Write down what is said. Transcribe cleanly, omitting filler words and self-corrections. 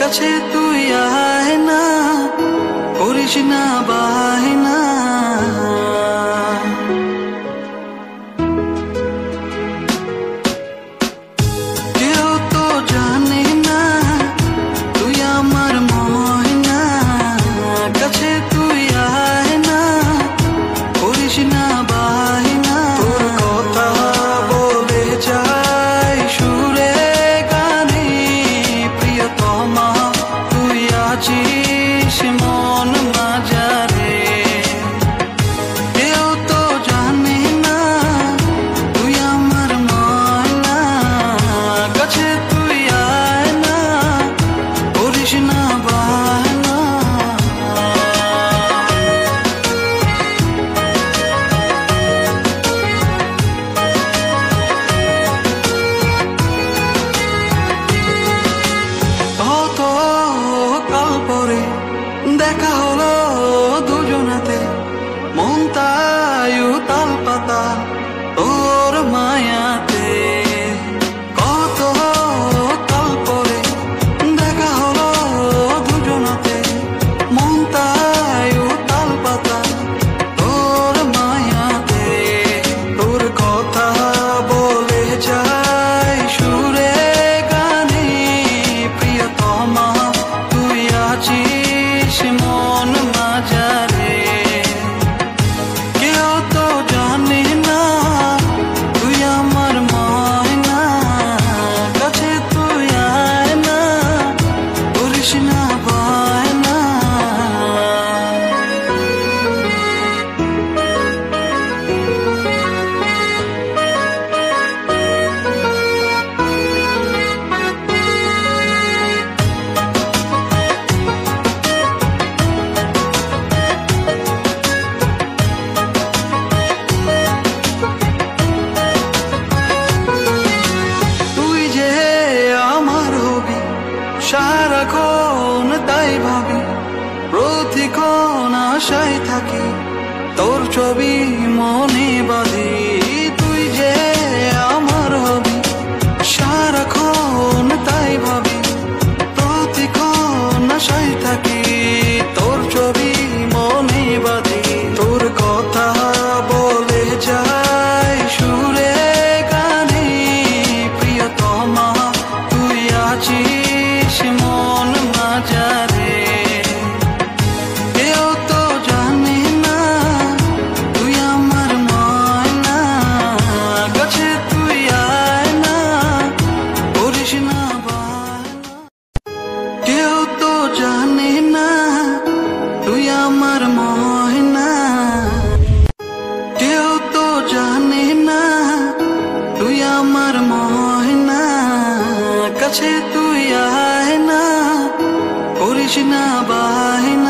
কাছে তুই আয় না, করিস না বায়না। কেউ তো জানে না তুই আমার ময়না, কাছে তুই আয় না, করিস না বায়না। তোর কথা বলে যাই সুরে গানে, প্রিয়তমা তুই আছিস মন মাঝারে। কেউ তো জানে না তুই আমার ময়না, কাছে তুই আয় না, করিস না বায়না। কত কাল পরে দেখা হলো দুজনাতে, মন তাই উতাল পাতাল তোর মায়াতে। কত কাল পরে দেখা হলো দুজনাতে, মন তাই উতাল পাতাল তোর মায়াতে। তোর কথা বলে যাই সুরে গানে, প্রিয়তমা তুই আছিস মন মাঝারে। কেউ তো জানে না তুই আমার ময়না, কাছে তুই আয় না, করিস না বায়না। তুই যে আমার হবি সারাক্ষণ তাই ভাবি, প্রতিক্ষণ আশায় থাকি তোর ছবি মনে বাঁধি। তুই যে আমার হবি সারাক্ষণ তাই ভাবি, প্রতিক্ষণ আশায় থাকি তোর ছবি মনে বাঁধি। তোর কথা বলে যাই সুরে গানে, প্রিয়তমা তুই আছিস মন মাঝারে। কেউ তো জানে না তুই আমার ময়না, কাছে তুই আয় না, করিস না বায়না। কেউ তো জানে না তুই আমার ময়না, কেউ তো জানে না তুই আমার ময়না, কাছে তুই আয় না, করিস না বায়না।